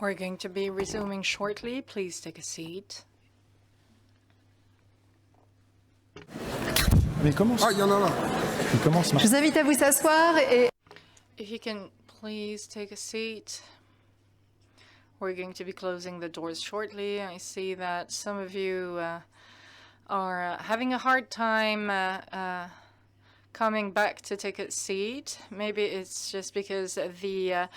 We're going to be resuming shortly. Please take a seat. Mais commence. Ah, il y en a là. Il commence. Je vous invite à vous asseoir et If you can please take a seat. We're going to be closing the doors shortly. I see that some of you are having a hard time coming back to take a seat. Maybe it's just because the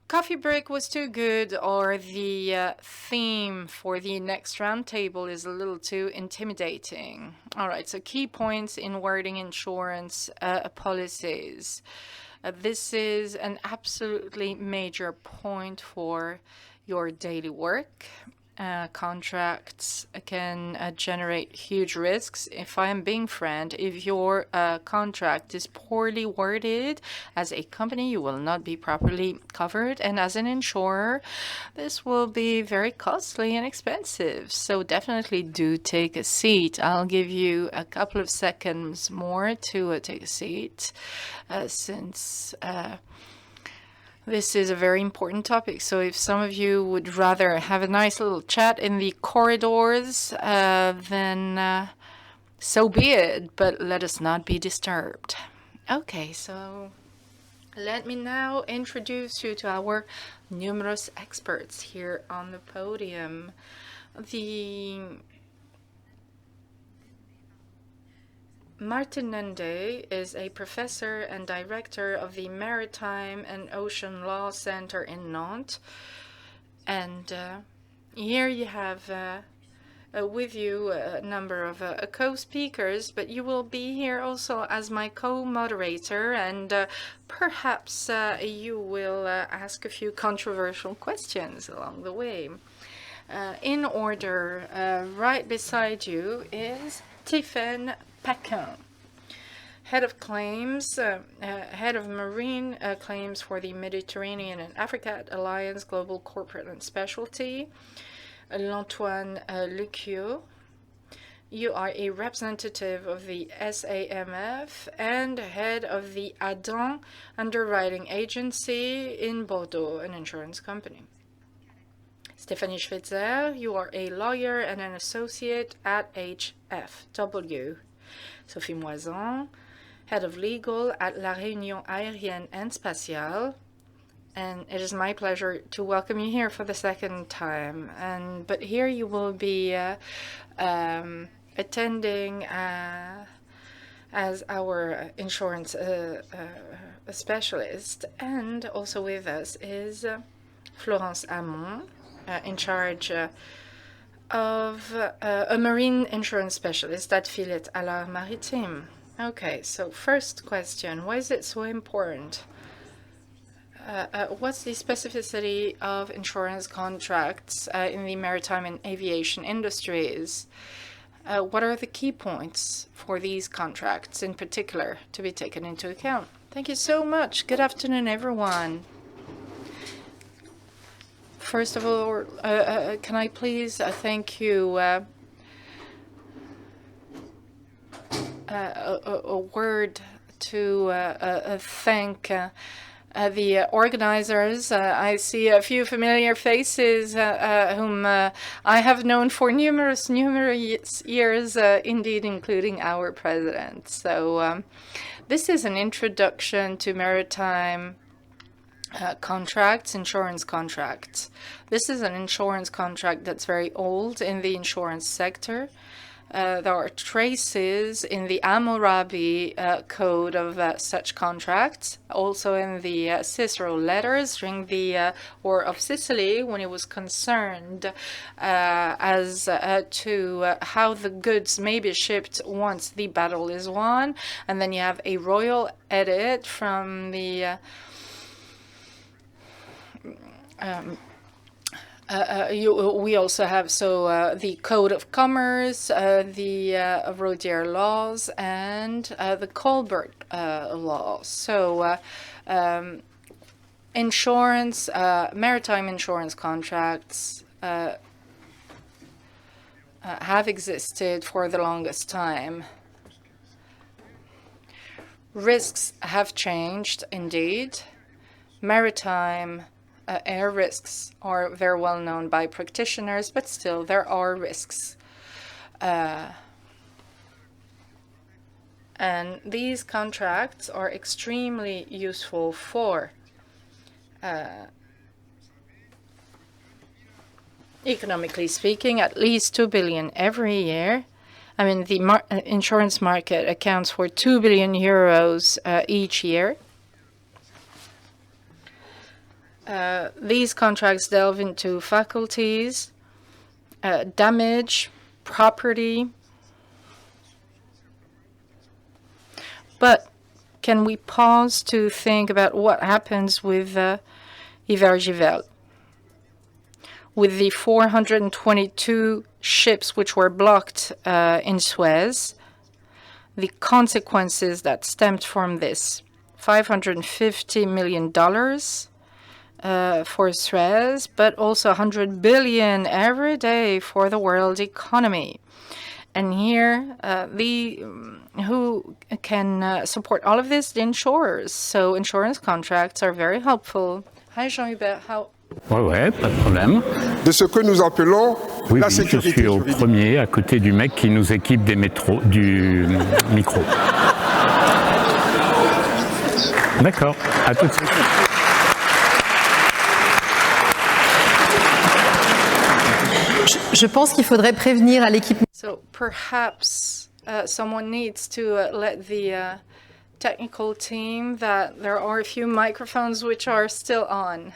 coffee break was too good, or the theme for the next roundtable is a little too intimidating. All right, so key points in wording insurance policies. This is an absolutely major point for your daily work. Contracts can generate huge risks. If I am being frank, if your contract is poorly worded, as a company, you will not be properly covered. And as an insurer, this will be very costly and expensive. So definitely do take a seat. I'll give you a couple of seconds more to take a seat since this is a very important topic. So if some of you would rather have a nice little chat in the corridors, then so be it, but let us not be disturbed. Okay, so let me now introduce you to our numerous experts here on the podium. Martin NDENDE is a professor and director of the Maritime and Ocean Law Center in Nantes. And here you have with you a number of co-speakers, but you will be here also as my co-moderator, and perhaps you will ask a few controversial questions along the way. In order, right beside you is Tiphaine, PAQUIN, Head of Claims, Head of Marine Claims for the Mediterranean and Africa at ALLIANZ Global Corporate and Specialty. Antoine, LUQUIAU. You are a representative of the SAMF and head of the ALLARD Underwriting Agency in Bordeaux, an insurance company. Stéphanie SCHWEITZER, you are a lawyer and an associate at HFW. Sophie MOYSAN, Head of Legal at La Réunion Aérienne and SPATIALE. And it is my pleasure to welcome you here for the second time. But here you will be attending as our insurance specialist. And also with us is Florence HAMON, in charge of a marine insurance specialist at FILHET ALLARD MARITIME. Okay, so first question, why is it so important? What's the specificity of insurance contracts in the maritime and aviation industries? What are the key points for these contracts in particular to be taken into account? Thank you so much. Good afternoon, everyone. First of all, can I please thank you a word to thank the organizers. I see a few familiar faces whom I have known for numerous years, indeed, including our president. So this is an introduction to maritime contracts, insurance contracts. This is an insurance contract that's very old in the insurance sector. There are traces in the Hammurabi code of such contracts, also in the Cicero letters during the War of Sicily, when it was concerned as to how the goods may be shipped once the battle is won. And then you have a royal edit from the we also have the Code of Commerce, the Rodier laws, and the Colbert law. So insurance, maritime insurance contracts have existed for the longest time. Risks have changed, indeed. Maritime air risks are very well known by practitioners, but still there are risks. And these contracts are extremely useful for economically speaking, at least 2 billion every year. I mean, the insurance market accounts for 2 billion euros each year. These contracts delve into faculties, damage, property. But can we pause to think about what happens with Ivergivel? With the 422 ships which were blocked in Suez, the consequences that stemmed from this, $550 million for Suez, but also 100 billion every day for the world economy. And here, who can support all of this? The insurers. So insurance contracts are very helpful. Hi, Jean-Hubert. How? Ouais, pas de problème. De ce que nous appelons la sécurité je suis au juridique. premier, à côté du mec qui nous équipe du micro. D'accord, à tout de suite. je pense qu'il faudrait prévenir à l'équipe. So perhaps someone needs to let the technical team that there are a few microphones which are still on.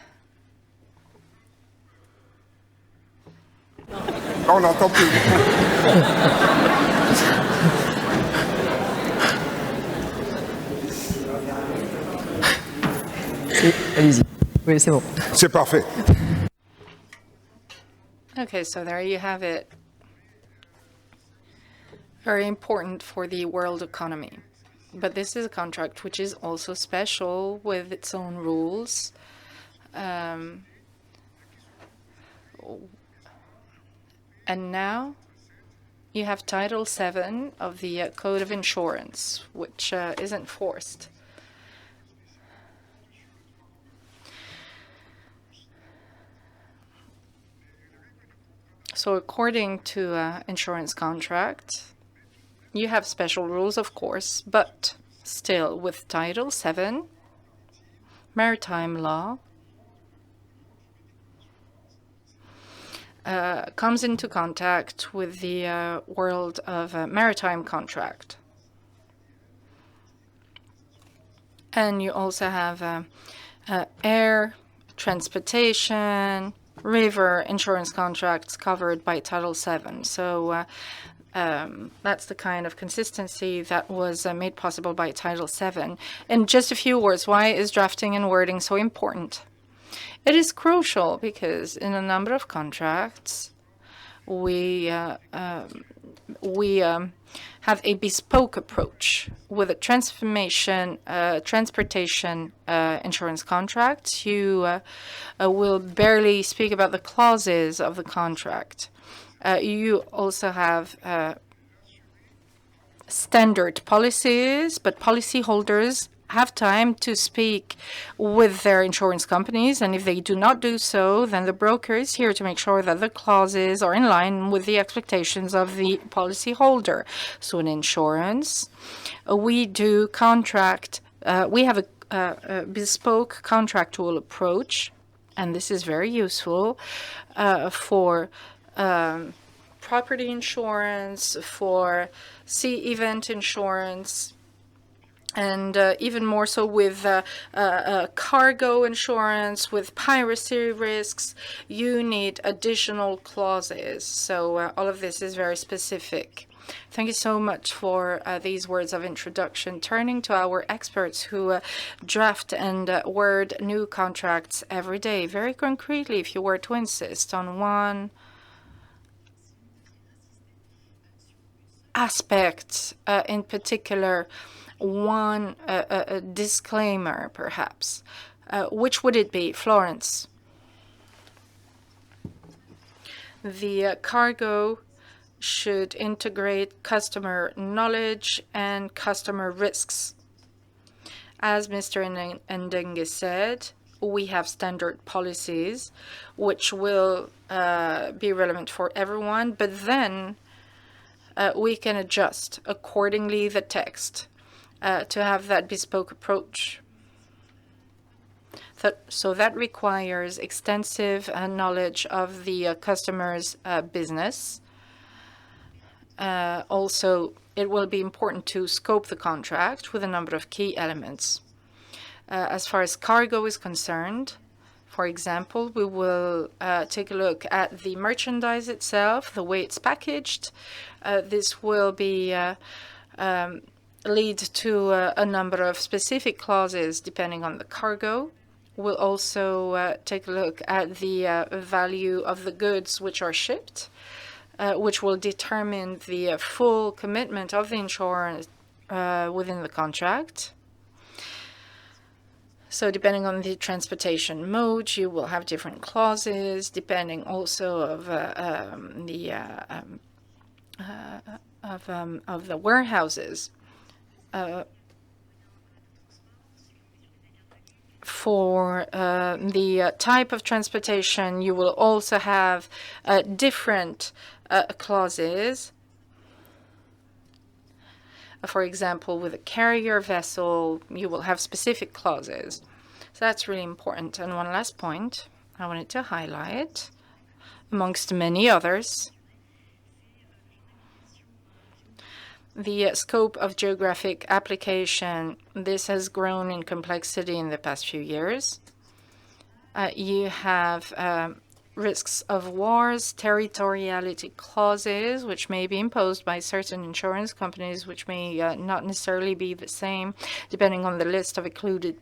On n'entend plus. Allez-y. Oui, c'est bon. C'est parfait. Okay, so there you have it. Very important for the world economy. But this is a contract which is also special with its own rules. And now you have Title 7 of the Code of Insurance, which is enforced. So according to insurance contract, you have special rules, of course, but still with Title 7, maritime law comes into contact with the world of maritime contract. And you also have air, transportation, river insurance contracts covered by Title 7. So that's the kind of consistency that was made possible by Title 7. In just a few words, why is drafting and wording so important? It is crucial because in a number of contracts, we have a bespoke approach. With a transportation insurance contract, you will barely speak about the clauses of the contract. You also have standard policies, but policyholders have time to speak with their insurance companies, and if they do not do so, then the broker is here to make sure that the clauses are in line with the expectations of the policyholder. So in insurance, we do contract, we have a bespoke contractual approach, and this is very useful for property insurance, for sea event insurance, and even more so with cargo insurance, with piracy risks. You need additional clauses. So all of this is very specific. Thank you so much for these words of introduction. Turning to our experts who draft and word new contracts every day. Very concretely, if you were to insist on one aspect in particular, one disclaimer perhaps, which would it be? Florence. The cargo should integrate customer knowledge and customer risks. As Mr. NDENDE said, we have standard policies which will be relevant for everyone, but then we can adjust accordingly the text to have that bespoke approach. So that requires extensive knowledge of the customer's business. Also, it will be important to scope the contract with a number of key elements. As far as cargo is concerned, for example, we will take a look at the merchandise itself, the way it's packaged. This will be lead to a number of specific clauses depending on the cargo. We'll also take a look at the value of the goods which are shipped, which will determine the full commitment of the insurer within the contract. So depending on the transportation mode, you will have different clauses, depending also of the warehouses. For the type of transportation, you will also have different clauses. For example, with a carrier vessel, you will have specific clauses. So that's really important. And one last point I wanted to highlight, amongst many others, the scope of geographic application. This has grown in complexity in the past few years. You have risks of wars, territoriality clauses, which may be imposed by certain insurance companies, which may not necessarily be the same, depending on the list of excluded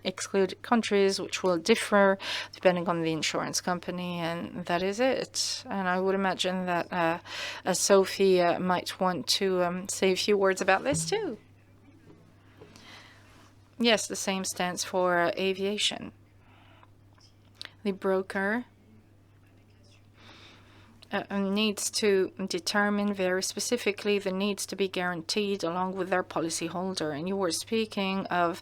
countries, which will differ depending on the insurance company, and that is it. And I would imagine that Sophie might want to say a few words about this too. Yes, the same stands for aviation. The broker needs to determine very specifically the needs to be guaranteed along with their policyholder. And you were speaking of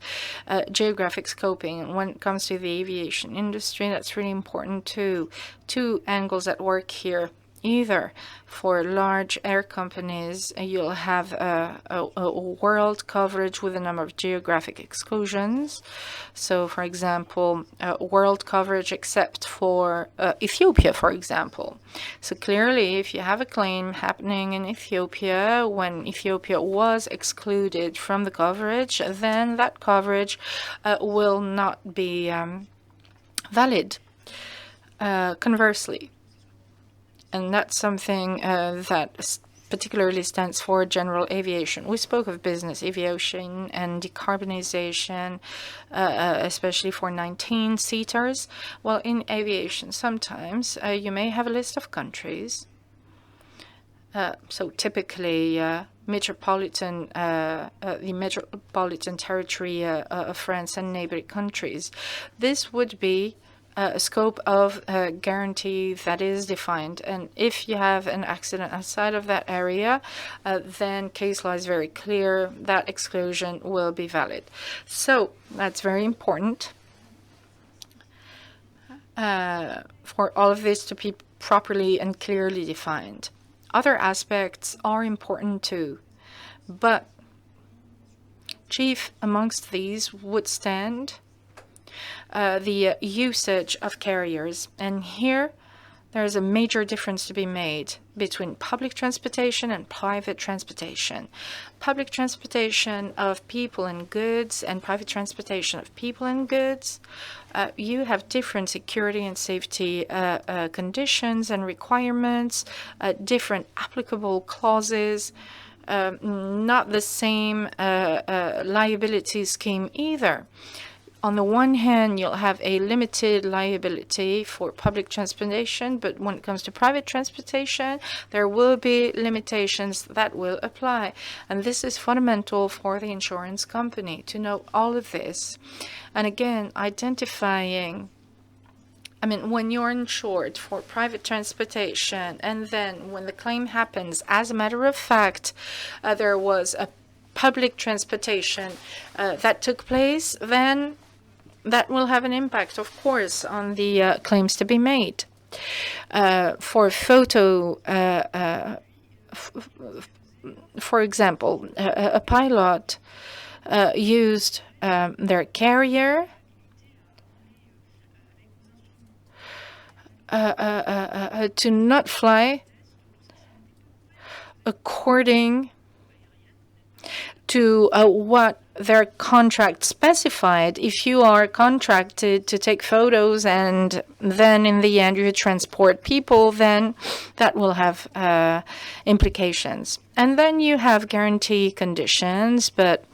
geographic scoping. And when it comes to the aviation industry, that's really important too. Two angles at work here. Either for large air companies, you'll have a world coverage with a number of geographic exclusions. So, for example, world coverage except for Ethiopia, for example. So clearly, if you have a claim happening in Ethiopia, when Ethiopia was excluded from the coverage, then that coverage will not be valid. Conversely, and that's something that particularly stands for general aviation. We spoke of business aviation and decarbonization, especially for 19-seaters. Well, in aviation, sometimes you may have a list of countries. So typically, the metropolitan territory of France and neighboring countries. This would be a scope of guarantee that is defined, and if you have an accident outside of that area, then case law is very clear that exclusion will be valid. So that's very important for all of this to be properly and clearly defined. Other aspects are important too, but chief amongst these would stand the usage of carriers. And here there's a major difference to be made between public transportation and private transportation. Public transportation of people and goods and private transportation of people and goods, you have different security and safety conditions and requirements, different applicable clauses, not the same liability scheme either. On the one hand, you'll have a limited liability for public transportation, but when it comes to private transportation, there will be limitations that will apply. And this is fundamental for the insurance company to know all of this. And again, identifying, when you're insured for private transportation, and then when the claim happens, as a matter of fact, there was a public transportation that took place, then that will have an impact, of course, on the claims to be made. For photo, for example, a pilot used their carrier to not fly according to what their contract specified. If you are contracted to take photos and then in the end you transport people, then that will have implications. And then you have guarantee conditions, but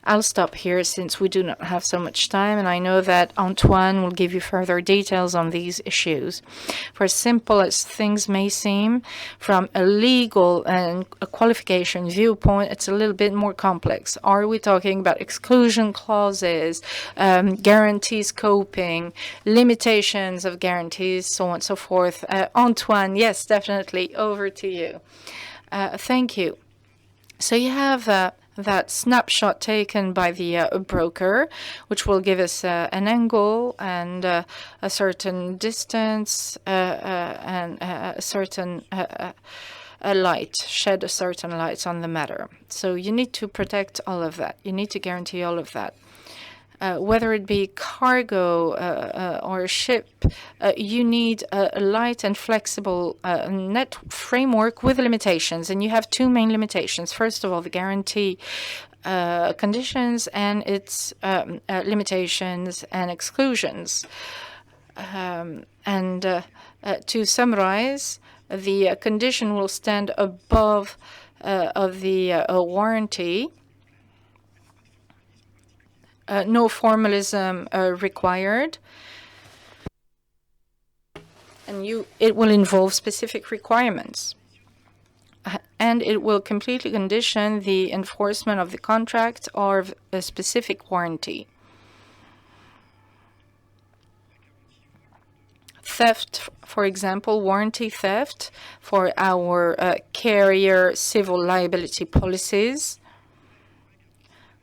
I'll stop here since we do not have so much time, and I know that Antoine will give you further details on these issues. For as simple as things may seem, from a legal and a qualification viewpoint, it's a little bit more complex. Are we talking about exclusion clauses, guarantee scoping, limitations of guarantees, so on and so forth? Antoine, yes, definitely, over to you. Thank you. So you have that snapshot taken by the broker, which will give us an angle and a certain distance and a certain light, shed a certain light on the matter. So you need to protect all of that. You need to guarantee all of that. Whether it be cargo or a ship, you need a light and flexible net framework with limitations. And you have two main limitations. First of all, the guarantee conditions and its limitations and exclusions. To summarize, the condition will stand above of the warranty. No formalism required, and it will involve specific requirements, and it will completely condition the enforcement of the contract or of a specific warranty. Theft, for example, warranty theft for our carrier civil liability policies.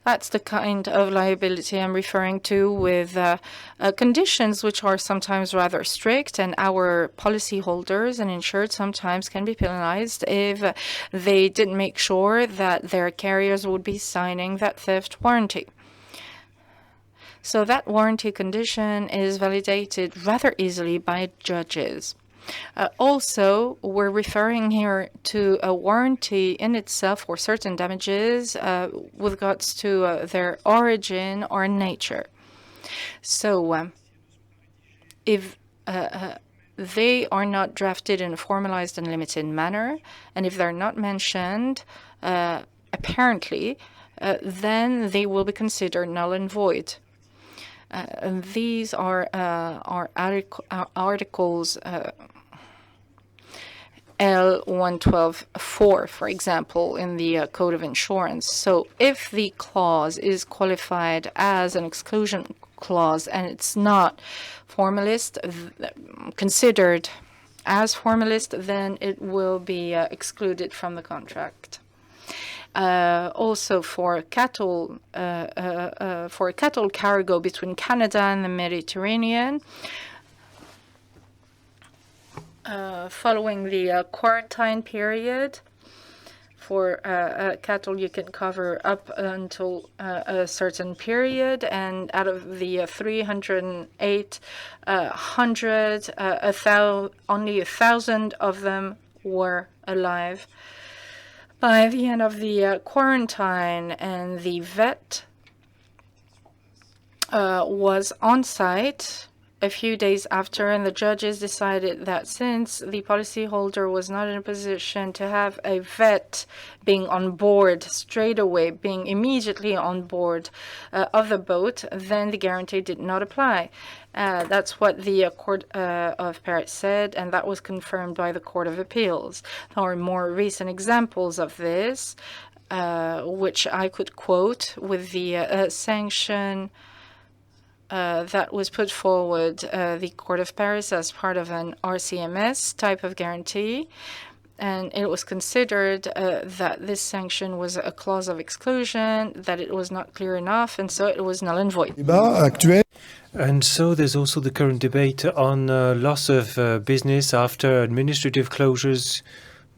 That's the kind of liability I'm referring to, with conditions which are sometimes rather strict, and our policyholders and insured sometimes can be penalized if they didn't make sure that their carriers would be signing that theft warranty. So that warranty condition is validated rather easily by judges. Also, we're referring here to a warranty in itself for certain damages with regards to their origin or nature. So if they are not drafted in a formalized and limited manner, and if they're not mentioned apparently, then they will be considered null and void. These are articles L112.4, for example, in the Code of Insurance. So if the clause is qualified as an exclusion clause and it's not formalist, considered as formalist, then it will be excluded from the contract. Also for cattle cargo between Canada and the Mediterranean, following the quarantine period, for cattle you can cover up until a certain period, and out of the 308, only 1,000 of them were alive by the end of the quarantine, and the vet was on site a few days after, and the judges decided that since the policyholder was not in a position to have a vet being on board straight away, being immediately on board of the boat, then the guarantee did not apply. That's what the Court of Paris said, and that was confirmed by the Court of Appeals. There are more recent examples of this, which I could quote, with the sanction that was put forward, the Court of Paris, as part of an RCMS type of guarantee. And it was considered that this sanction was a clause of exclusion, that it was not clear enough, and so it was null and void. And so there's also the current debate on loss of business after administrative closures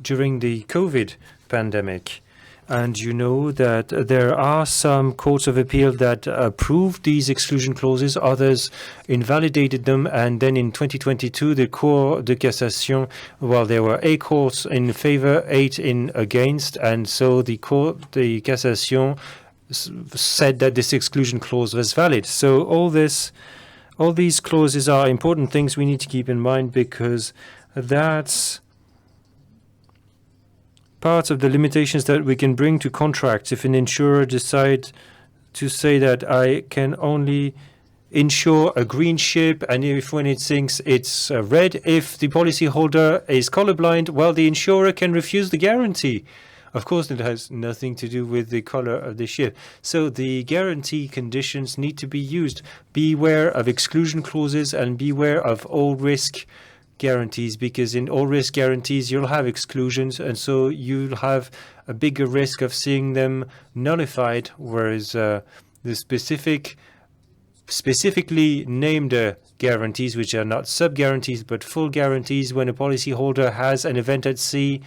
during the COVID pandemic. And you know that there are some courts of appeal that approved these exclusion clauses, others invalidated them, and then in 2022 the Cour de Cassation, well, there were 8 courts in favor, 8 in against, and so the Cour de Cassation said that this exclusion clause was valid. So all these clauses are important things we need to keep in mind, because that's part of the limitations that we can bring to contracts. If an insurer decides to say that I can only insure a green ship, and if when it sinks it's red, if the policyholder is colorblind, well, the insurer can refuse the guarantee. Of course, it has nothing to do with the color of the ship. So the guarantee conditions need to be used. Beware of exclusion clauses and beware of all risk guarantees, because in all risk guarantees you'll have exclusions, and so you'll have a bigger risk of seeing them nullified, whereas the specifically named guarantees, which are not sub-guarantees but full guarantees, when a policyholder has an event at sea,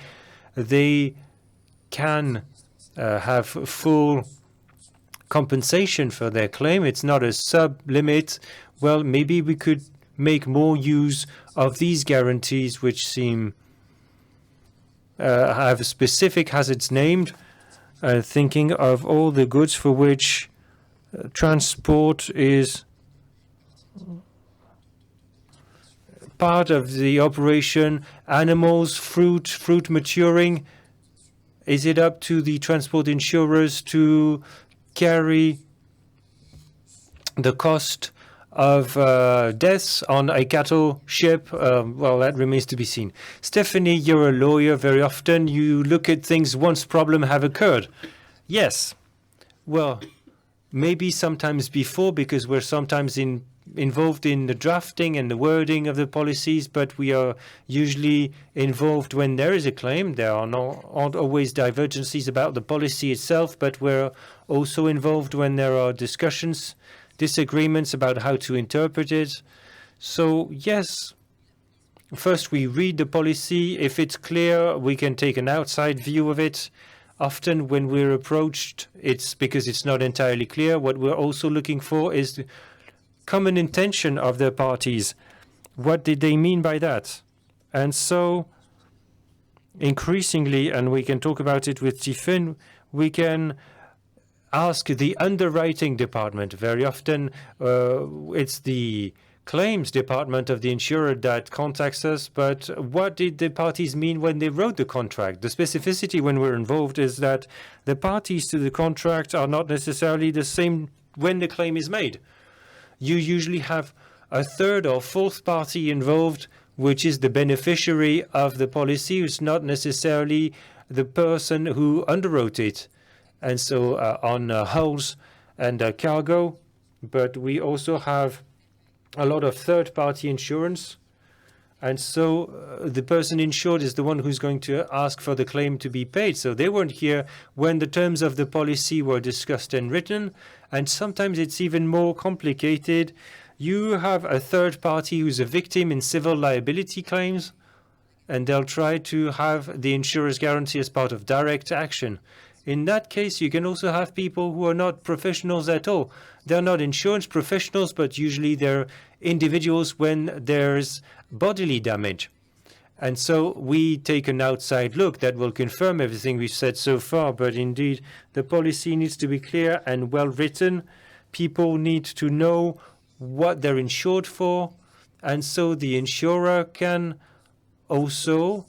they can have full compensation for their claim. It's not a sub-limit. Well, maybe we could make more use of these guarantees, which seem have specific hazards named, thinking of all the goods for which transport is part of the operation, animals, fruit maturing. Is it up to the transport insurers to carry the cost of deaths on a cattle ship? Well, that remains to be seen. Stephanie, you're a lawyer. Very often you look at things once problems have occurred. Yes. Well, maybe sometimes before, because we're sometimes involved in the drafting and the wording of the policies, but we are usually involved when there is a claim. There aren't always divergencies about the policy itself, but we're also involved when there are disagreements about how to interpret it. So yes, first we read the policy. If it's clear, we can take an outside view of it. Often when we're approached, it's because it's not entirely clear. What we're also looking for is the common intention of the parties. What did they mean by that? And so increasingly, and we can talk about it with Tiphaine, we can ask the underwriting department. Very often it's the claims department of the insurer that contacts us, but what did the parties mean when they wrote the contract? The specificity when we're involved is that the parties to the contract are not necessarily the same when the claim is made. You usually have a third or fourth party involved, which is the beneficiary of the policy, who's not necessarily the person who underwrote it. And so on hulls and cargo, but we also have a lot of third-party insurance. And so the person insured is the one who's going to ask for the claim to be paid. So they weren't here when the terms of the policy were discussed and written. And sometimes it's even more complicated. You have a third party who's a victim in civil liability claims, and they'll try to have the insurer's guarantee as part of direct action. In that case, you can also have people who are not professionals at all. They're not insurance professionals, but usually they're individuals when there's bodily damage. And so we take an outside look that will confirm everything we've said so far. But indeed, the policy needs to be clear and well written. People need to know what they're insured for. And so the insurer can also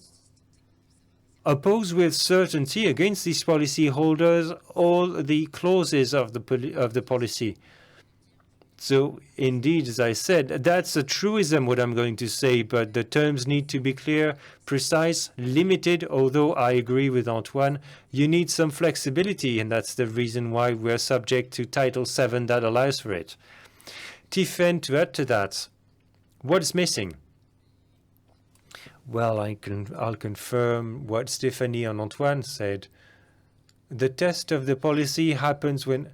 oppose with certainty against these policyholders all the clauses of the policy. So indeed, as I said, that's a truism what I'm going to say, but the terms need to be clear, precise, limited, although I agree with Antoine, you need some flexibility, and that's the reason why we're subject to Title VII that allows for it. Tiphaine, to add to that, what's missing? Well, I'll confirm what Stéphanie and Antoine said. The test of the policy happens when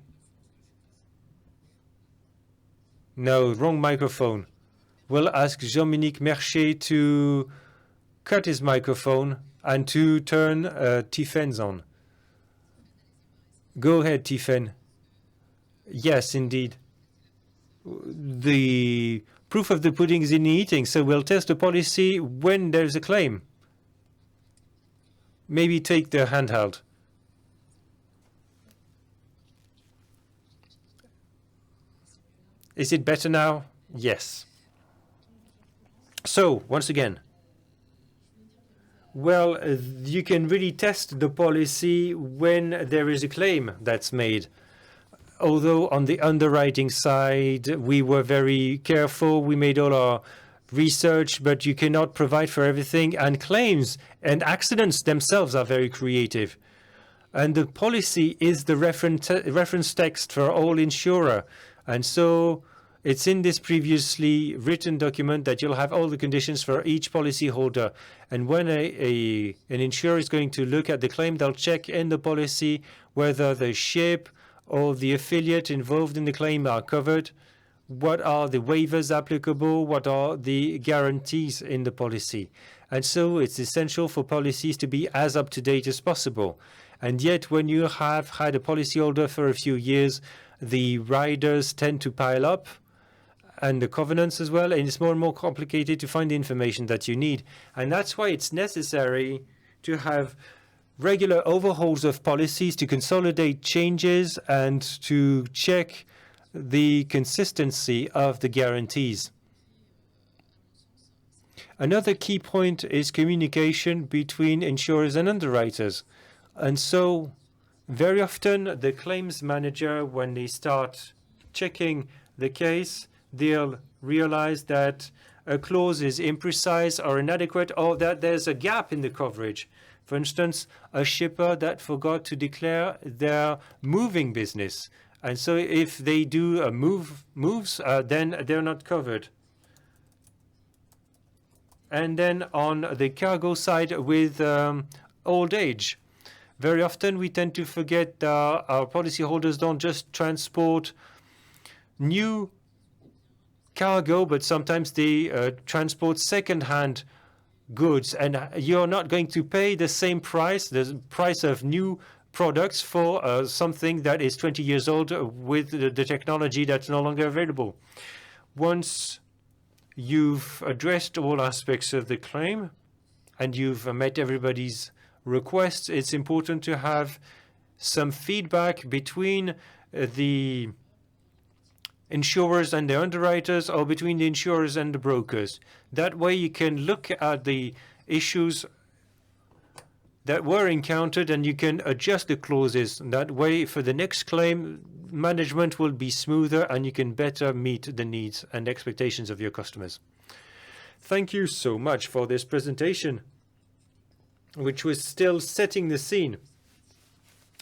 No, wrong microphone. We'll ask Jean-Dominique Mercier to cut his microphone and to turn Tiphaine's on. Go ahead, Tiphaine. Yes, indeed. The proof of the pudding is in the eating, so we'll test the policy when there's a claim. Maybe take the handheld. Is it better now? Yes. So, once again, well, you can really test the policy when there is a claim that's made. Although on the underwriting side, we were very careful. We made all our research, but you cannot provide for everything. And claims and accidents themselves are very creative. And the policy is the reference text for all insurer. And so it's in this previously written document that you'll have all the conditions for each policyholder. And when an insurer is going to look at the claim, they'll check in the policy whether the ship or the affiliate involved in the claim are covered, what are the waivers applicable, what are the guarantees in the policy. And so it's essential for policies to be as up-to-date as possible. And yet, when you have had a policyholder for a few years, the riders tend to pile up, and the covenants as well, and it's more and more complicated to find the information that you need. And that's why it's necessary to have regular overhauls of policies to consolidate changes and to check the consistency of the guarantees. Another key point is communication between insurers and underwriters. And so very often the claims manager, when they start checking the case, they'll realize that a clause is imprecise or inadequate, or that there's a gap in the coverage. For instance, a shipper that forgot to declare their moving business. And so if they do moves, then they're not covered. And then on the cargo side with old age, very often we tend to forget our policyholders don't just transport new cargo, but sometimes they transport second-hand goods, and you're not going to pay the same price, the price of new products for something that is 20 years old with the technology that's no longer available. Once you've addressed all aspects of the claim and you've met everybody's requests, it's important to have some feedback between the insurers and the underwriters, or between the insurers and the brokers. That way you can look at the issues that were encountered and you can adjust the clauses. That way for the next claim, management will be smoother and you can better meet the needs and expectations of your customers. Thank you so much for this presentation, which was still setting the scene.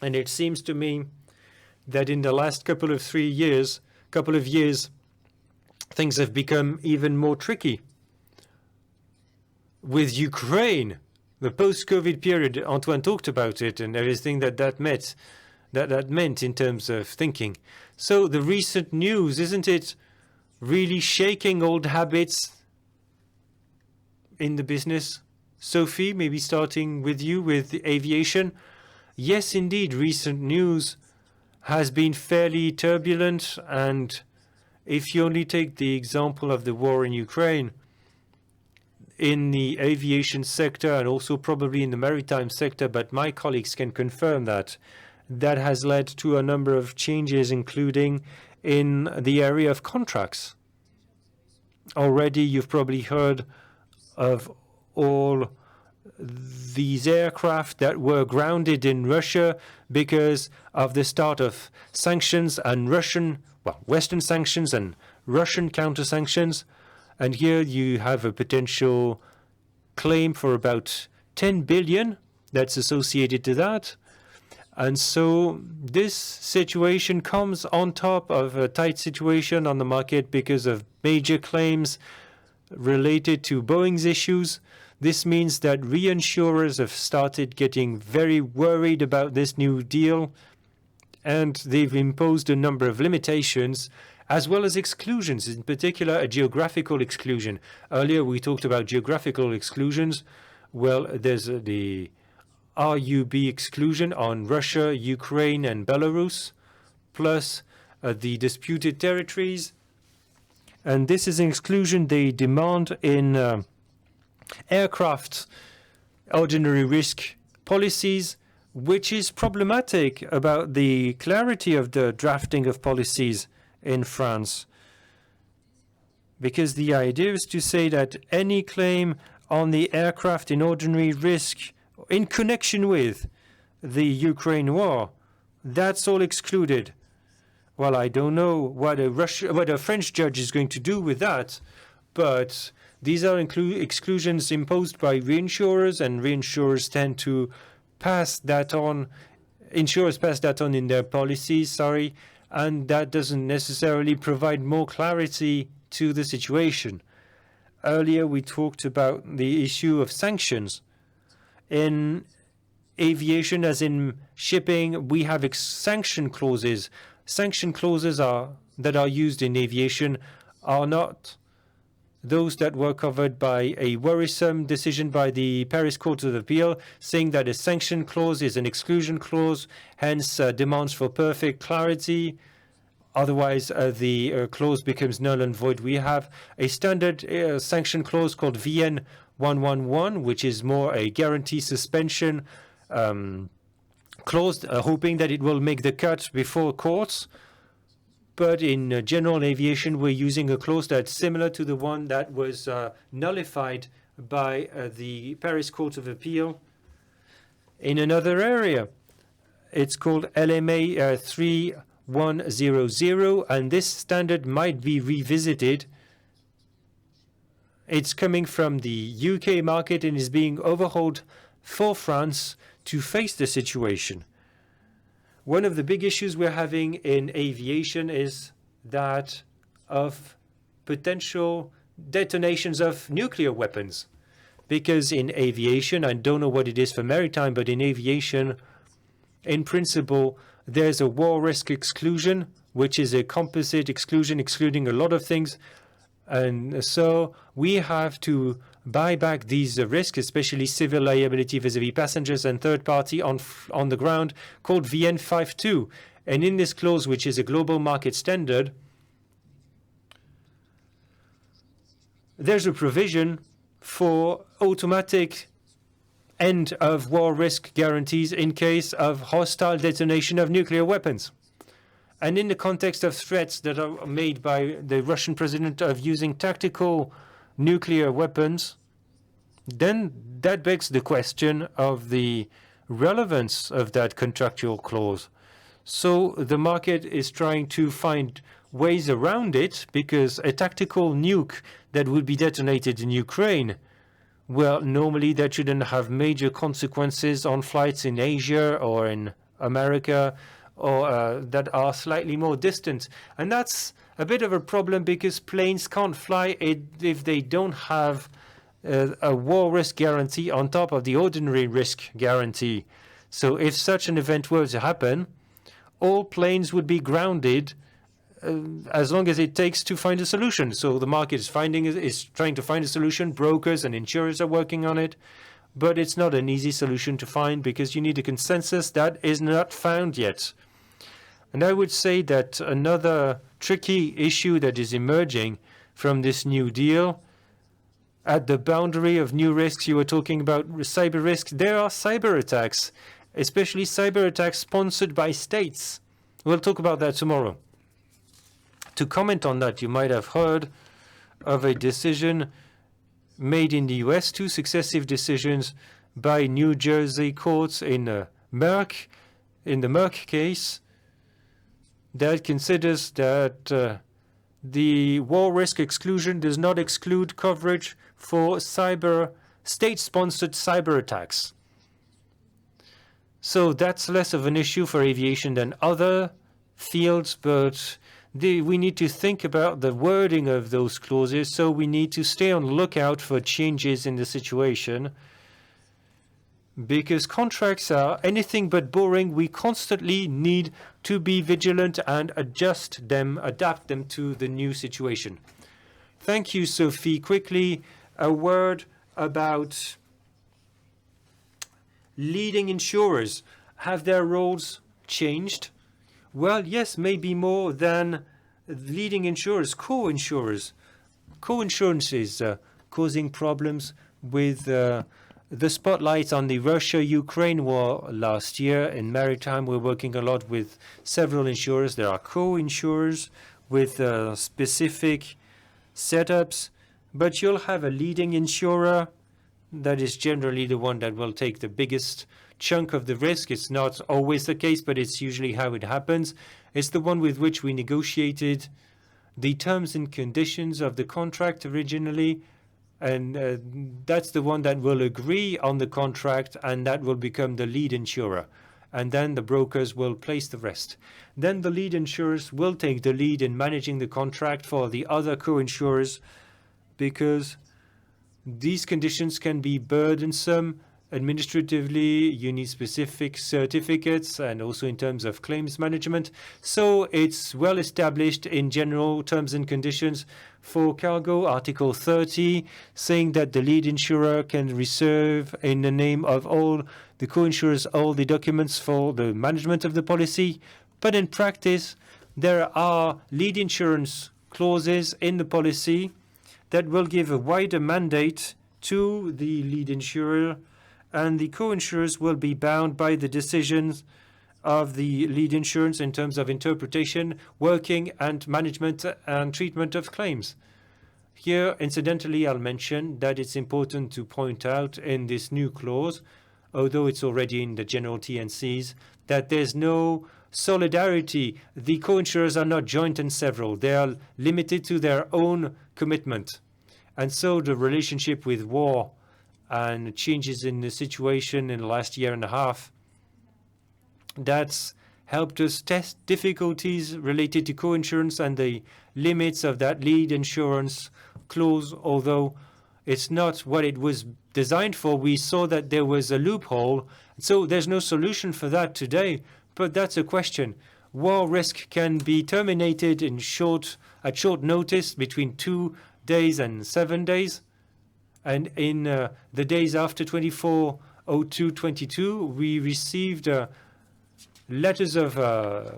And it seems to me that in the last couple of years, things have become even more tricky. With Ukraine, the post-COVID period, Antoine talked about it and everything that meant in terms of thinking. So the recent news, isn't it really shaking old habits in the business? Sophie, maybe starting with you with aviation. Yes, indeed, recent news has been fairly turbulent, and if you only take the example of the war in Ukraine, in the aviation sector and also probably in the maritime sector, but my colleagues can confirm that, that has led to a number of changes, including in the area of contracts. Already you've probably heard of all these aircraft that were grounded in Russia because of the start of sanctions and Western sanctions and Russian counter-sanctions. And here you have a potential claim for about 10 billion that's associated to that. And so this situation comes on top of a tight situation on the market because of major claims related to Boeing's issues. This means that reinsurers have started getting very worried about this new deal, and they've imposed a number of limitations, as well as exclusions, in particular a geographical exclusion. Earlier we talked about geographical exclusions. Well, there's the RUB exclusion on Russia, Ukraine, and Belarus, plus the disputed territories. And this is an exclusion they demand in aircraft ordinary risk policies, which is problematic about the clarity of the drafting of policies in France. Because the idea is to say that any claim on the aircraft in ordinary risk in connection with the Ukraine war, that's all excluded. Well, I don't know what a French judge is going to do with that, but these are exclusions imposed by reinsurers, and reinsurers tend to pass that on. Insurers pass that on in their policies, and that doesn't necessarily provide more clarity to the situation. Earlier, we talked about the issue of sanctions. In aviation, as in shipping, we have sanction clauses. Sanction clauses that are used in aviation are not those that were covered by a worrisome decision by the Paris Court of Appeal, saying that a sanction clause is an exclusion clause, hence demands for perfect clarity. Otherwise, the clause becomes null and void. We have a standard sanction clause called VN 111, which is more a guarantee suspension clause, hoping that it will make the cut before courts. But in general aviation, we're using a clause that's similar to the one that was nullified by the Paris Court of Appeal in another area. It's called LMA 3100, and this standard might be revisited. It's coming from the UK market and is being overhauled for France to face the situation. One of the big issues we're having in aviation is that of potential detonations of nuclear weapons. Because in aviation, I don't know what it is for maritime, but in aviation, in principle, there's a war risk exclusion, which is a composite exclusion, excluding a lot of things. And so we have to buy back these risks, especially civil liability vis-à-vis passengers and third party on the ground, called VN 52. And in this clause, which is a global market standard, there's a provision for automatic end of war risk guarantees in case of hostile detonation of nuclear weapons. And in the context of threats that are made by the Russian president of using tactical nuclear weapons, then that begs the question of the relevance of that contractual clause. So the market is trying to find ways around it, because a tactical nuke that would be detonated in Ukraine, well, normally that shouldn't have major consequences on flights in Asia or in America, or that are slightly more distant. And that's a bit of a problem, because planes can't fly if they don't have a war risk guarantee on top of the ordinary risk guarantee. So if such an event were to happen, all planes would be grounded as long as it takes to find a solution. So the market is trying to find a solution. Brokers and insurers are working on it. But it's not an easy solution to find, because you need a consensus that is not found yet. And I would say that another tricky issue that is emerging from this new deal, at the boundary of new risks, you were talking about cyber risks. There are cyber attacks, especially cyber attacks sponsored by states. We'll talk about that tomorrow. To comment on that, you might have heard of a decision made in the US, 2 successive decisions by New Jersey courts in the Merck case, that considers that the war risk exclusion does not exclude coverage for state-sponsored cyber attacks. So that's less of an issue for aviation than other fields, but we need to think about the wording of those clauses, so we need to stay on the lookout for changes in the situation. because contracts are anything but boring. We constantly need to be vigilant and adjust them, adapt them to the new situation. Thank you, Sophie. Quickly, a word about leading insurers. Have their roles changed? Well, yes, maybe more than leading insurers, co-insurers. Co-insurance is causing problems with the spotlight on the Russia-Ukraine war last year. In maritime, we're working a lot with several insurers. There are co-insurers with specific setups, but you'll have a leading insurer that is generally the one that will take the biggest chunk of the risk. It's not always the case, but it's usually how it happens. It's the one with which we negotiated the terms and conditions of the contract originally, and that's the one that will agree on the contract, and that will become the lead insurer. And then the brokers will place the rest. Then the lead insurers will take the lead in managing the contract for the other co-insurers, because these conditions can be burdensome administratively. You need specific certificates, and also in terms of claims management. So it's well established in general terms and conditions for cargo, Article 30, saying that the lead insurer can reserve in the name of all the co-insurers all the documents for the management of the policy. But in practice, there are lead insurance clauses in the policy that will give a wider mandate to the lead insurer, and the co-insurers will be bound by the decisions of the lead insurance in terms of interpretation, working, and management and treatment of claims. Here, incidentally, I'll mention that it's important to point out in this new clause, although it's already in the general TNCs, that there's no solidarity. The co-insurers are not joint and several. They are limited to their own commitment. And so the relationship with war and changes in the situation in the last year and a half, that's helped us test difficulties related to co-insurance and the limits of that lead insurance clause. Although it's not what it was designed for, we saw that there was a loophole. So there's no solution for that today, but that's a question. War risk can be terminated at short notice, between 2 days and 7 days. And in the days after 24/02/22, we received letters of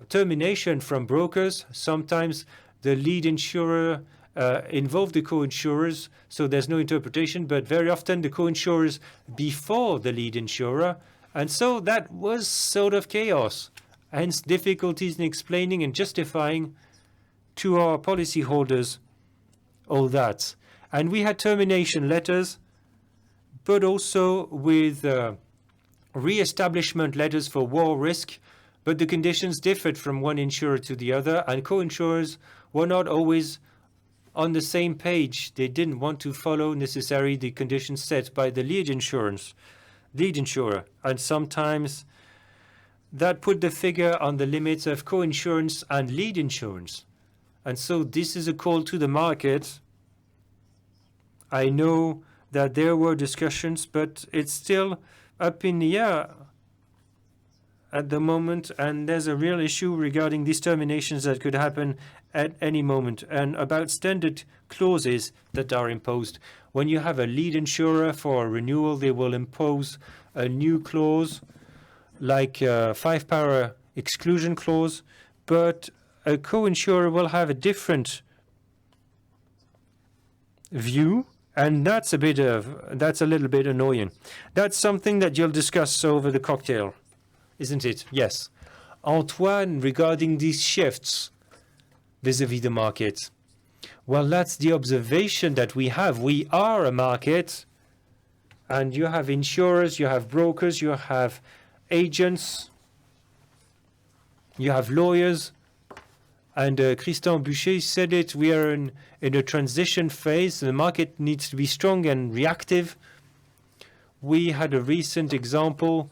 termination from brokers. Sometimes the lead insurer involved the co-insurers, so there's no interpretation, but very often the co-insurers before the lead insurer. And so that was sort of chaos, hence difficulties in explaining and justifying to our policyholders all that. And we had termination letters, but also with re-establishment letters for war risk, but the conditions differed from one insurer to the other, and co-insurers were not always on the same page. They didn't want to follow necessarily the conditions set by the lead insurer, and sometimes that put the figure on the limits of co-insurance and lead insurance. And so this is a call to the market. I know that there were discussions, but it's still up in the air at the moment, and there's a real issue regarding these terminations that could happen at any moment, and about standard clauses that are imposed. When you have a lead insurer for a renewal, they will impose a new clause, like a 5-power exclusion clause, but a co-insurer will have a different view, and that's a little bit annoying. That's something that you'll discuss over the cocktail, isn't it? Yes. Antoine, regarding these shifts vis-à-vis the market. Well, that's the observation that we have. We are a market, and you have insurers, you have brokers, you have agents, you have lawyers. And Christian Boucher said it, we are in a transition phase. The market needs to be strong and reactive. We had a recent example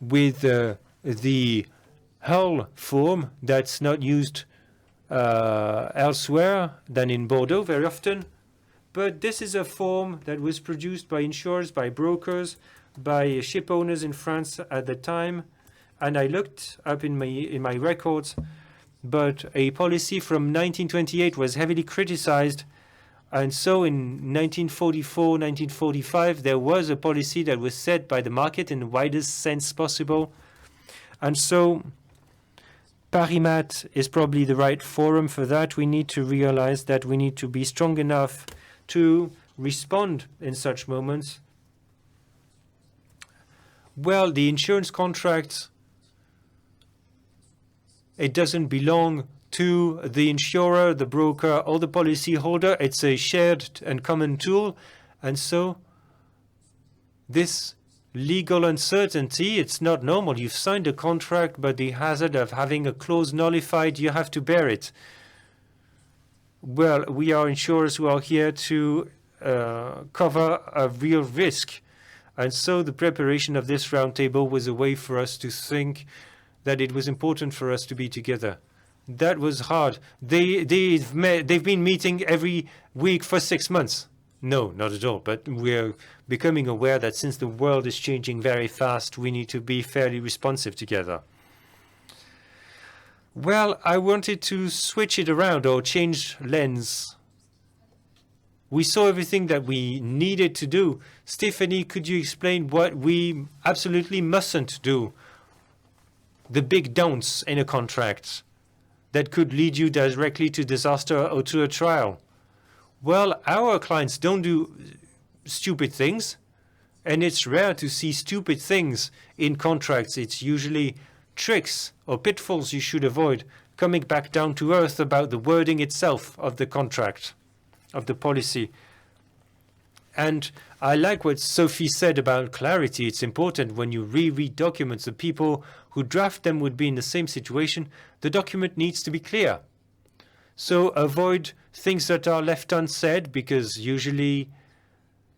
with the hull form that's not used elsewhere than in Bordeaux very often. but this is a form that was produced by insurers, by brokers, by ship owners in France at the time. And I looked up in my records, but a policy from 1928 was heavily criticized. And so in 1944, 1945, there was a policy that was set by the market in the widest sense possible. And so Parimat is probably the right forum for that. We need to realize that we need to be strong enough to respond in such moments. Well, the insurance contract, it doesn't belong to the insurer, the broker, or the policyholder. It's a shared and common tool. And so this legal uncertainty, it's not normal. You've signed a contract, but the hazard of having a clause nullified, you have to bear it. Well, we are insurers who are here to cover a real risk. And so the preparation of this roundtable was a way for us to think that it was important for us to be together. That was hard. They've been meeting every week for 6 months. No, not at all. But we're becoming aware that since the world is changing very fast, we need to be fairly responsive together. Well, I wanted to switch it around or change lens. We saw everything that we needed to do. Stéphanie, could you explain what we absolutely mustn't do? The big don'ts in a contract that could lead you directly to disaster or to a trial. Well, our clients don't do stupid things, and it's rare to see stupid things in contracts. It's usually tricks or pitfalls you should avoid, coming back down to earth about the wording itself of the contract, of the policy. And I like what Sophie said about clarity. It's important when you reread documents, the people who draft them would be in the same situation. The document needs to be clear. So avoid things that are left unsaid, because usually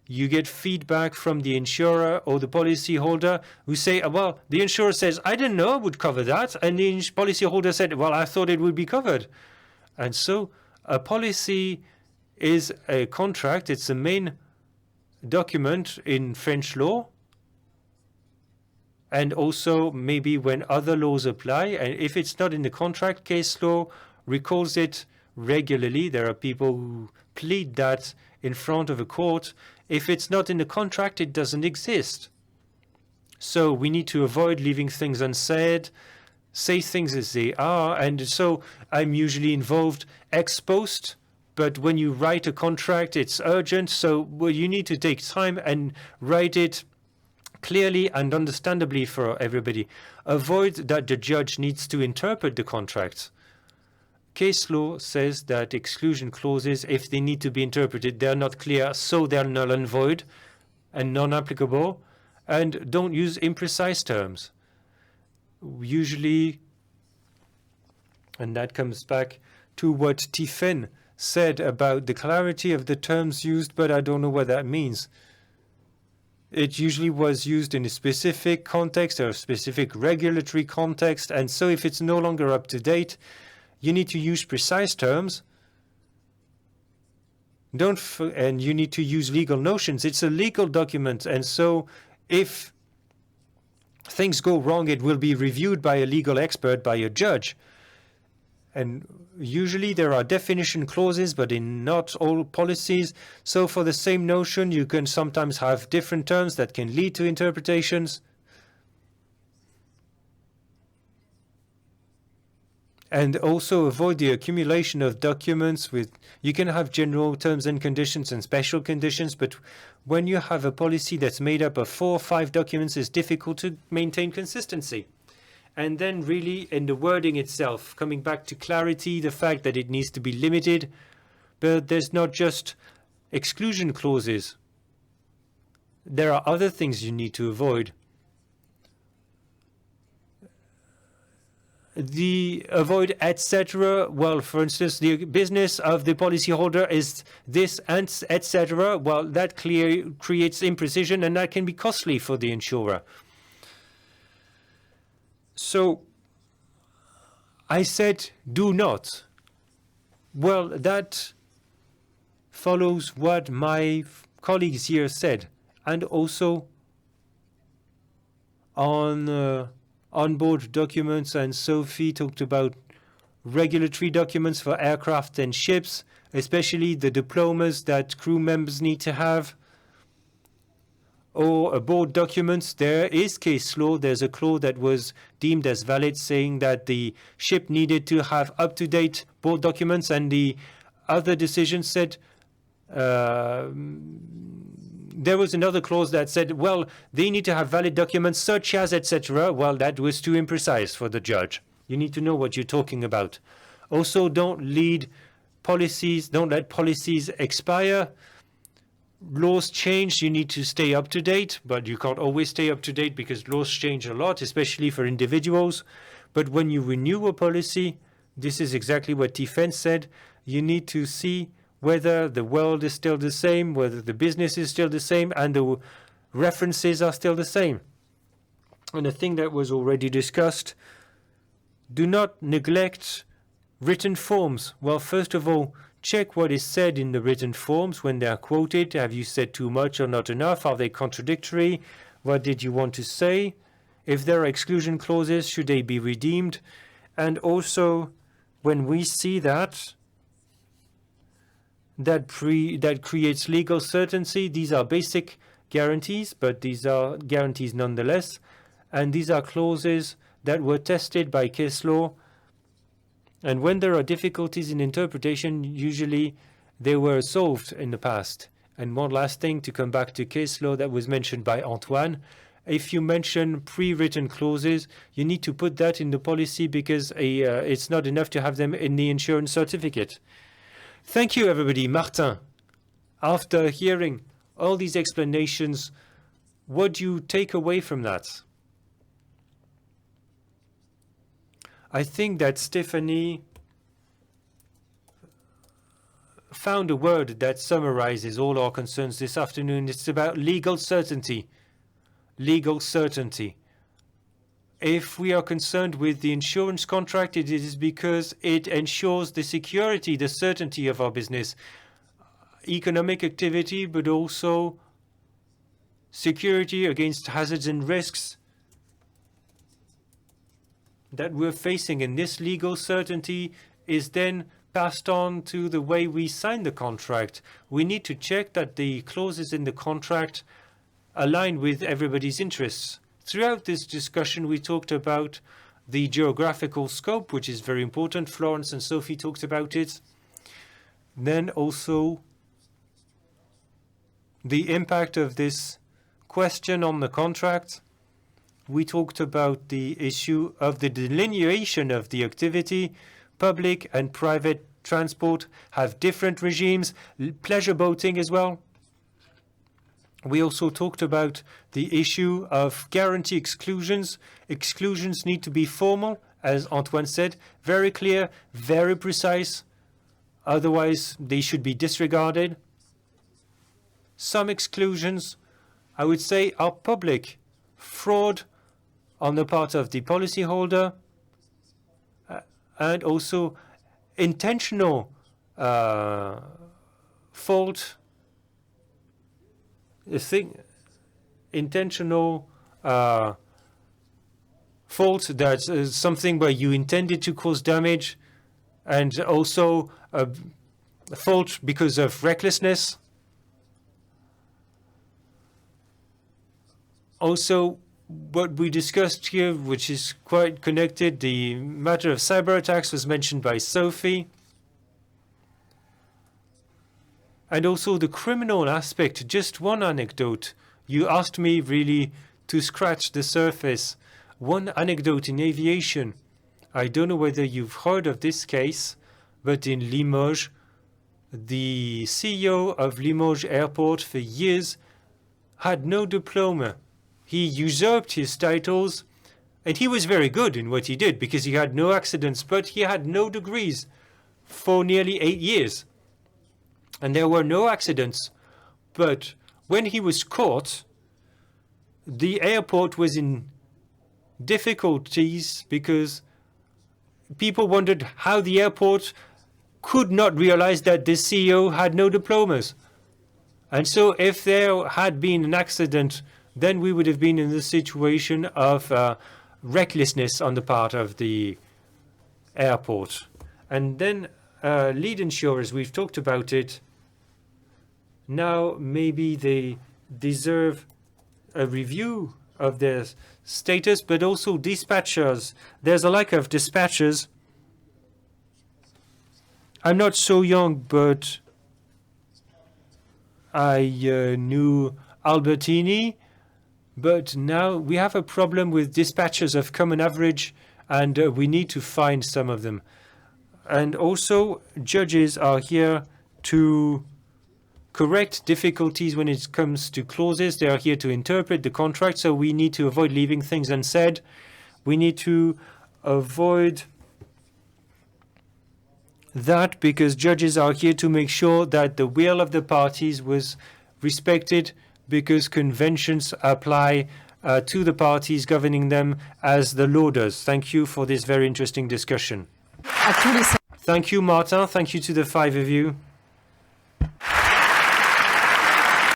you get feedback from the insurer or the policyholder who say, well, the insurer says, I didn't know it would cover that. And the policyholder said, well, I thought it would be covered. And so a policy is a contract. It's the main document in French law. And also maybe when other laws apply. And if it's not in the contract, case law recalls it regularly. There are people who plead that in front of a court. If it's not in the contract, it doesn't exist. So we need to avoid leaving things unsaid, say things as they are. And so I'm usually involved ex post, but when you write a contract, it's urgent. So you need to take time and write it clearly and understandably for everybody. Avoid that the judge needs to interpret the contract. Case law says that exclusion clauses, if they need to be interpreted, they're not clear, so they're null and void and non-applicable. And don't use imprecise terms. Usually, and that comes back to what Tiphaine said about the clarity of the terms used, but I don't know what that means. It usually was used in a specific context or a specific regulatory context, and so if it's no longer up to date, you need to use precise terms. And you need to use legal notions. It's a legal document, and so if things go wrong, it will be reviewed by a legal expert, by a judge. And usually there are definition clauses, but in not all policies. So for the same notion, you can sometimes have different terms that can lead to interpretations. And also avoid the accumulation of documents with, you can have general terms and conditions and special conditions, but when you have a policy that's made up of 4 or 5 documents, it's difficult to maintain consistency. And then really in the wording itself, coming back to clarity, the fact that it needs to be limited, but there's not just exclusion clauses. There are other things you need to avoid. Avoid etc. Well, for instance, the business of the policyholder is this and etc. Well, that creates imprecision, and that can be costly for the insurer. So I said do not. Well, that follows what my colleagues here said, and also on onboard documents, and Sophie talked about regulatory documents for aircraft and ships, especially the diplomas that crew members need to have, or aboard documents. There is case law. There's a clause that was deemed as valid saying that the ship needed to have up-to-date board documents, and the other decision said there was another clause that said, well, they need to have valid documents such as, etc. Well, that was too imprecise for the judge. You need to know what you're talking about. Also, don't let policies expire. Laws change, you need to stay up to date, but you can't always stay up to date because laws change a lot, especially for individuals. But when you renew a policy, this is exactly what Tiphaine said, you need to see whether the world is still the same, whether the business is still the same, and the references are still the same. And a thing that was already discussed, do not neglect written forms. Well, first of all, check what is said in the written forms when they are quoted. Have you said too much or not enough? Are they contradictory? What did you want to say? If there are exclusion clauses, should they be redeemed? And also, when we see that creates legal certainty, these are basic guarantees, but these are guarantees nonetheless. And these are clauses that were tested by case law. And when there are difficulties in interpretation, usually they were solved in the past. And one last thing, to come back to case law that was mentioned by Antoine, if you mention pre-written clauses, you need to put that in the policy because it's not enough to have them in the insurance certificate. Thank you, everybody. Martin, after hearing all these explanations, what do you take away from that? I think that Stéphanie found a word that summarizes all our concerns this afternoon. It's about legal certainty. Legal certainty. If we are concerned with the insurance contract, it is because it ensures the security, the certainty of our business, economic activity, but also security against hazards and risks that we're facing. And this legal certainty is then passed on to the way we sign the contract. We need to check that the clauses in the contract align with everybody's interests. Throughout this discussion, we talked about the geographical scope, which is very important. Florence and Sophie talked about it. Then also the impact of this question on the contract. We talked about the issue of the delineation of the activity. Public and private transport have different regimes, pleasure boating as well. We also talked about the issue of guarantee exclusions. Exclusions need to be formal, as Antoine said, very clear, very precise. Otherwise, they should be disregarded. Some exclusions, I would say, are public. Fraud on the part of the policyholder, and also intentional fault. Intentional fault, that's something where you intended to cause damage, and also a fault because of recklessness. Also, what we discussed here, which is quite connected, the matter of cyber attacks was mentioned by Sophie. And also the criminal aspect. Just one anecdote. You asked me really to scratch the surface. One anecdote in aviation. I don't know whether you've heard of this case, but in Limoges, the CEO of Limoges Airport for years had no diploma. He usurped his titles, and he was very good in what he did because he had no accidents, but he had no degrees for nearly 8 years. And there were no accidents. But when he was caught, the airport was in difficulties because people wondered how the airport could not realize that the CEO had no diplomas. And so if there had been an accident, then we would have been in the situation of recklessness on the part of the airport. And then lead insurers, we've talked about it. Now maybe they deserve a review of their status, but also dispatchers. There's a lack of dispatchers. I'm not so young, but I knew Albertini, but now we have a problem with dispatchers of common average, and we need to find some of them. And also, judges are here to correct difficulties when it comes to clauses. They are here to interpret the contract, so we need to avoid leaving things unsaid. We need to avoid that because judges are here to make sure that the will of the parties was respected, because conventions apply to the parties governing them as the law does. Thank you for this very interesting discussion. Thank you, Martin. Thank you to the 5 of you.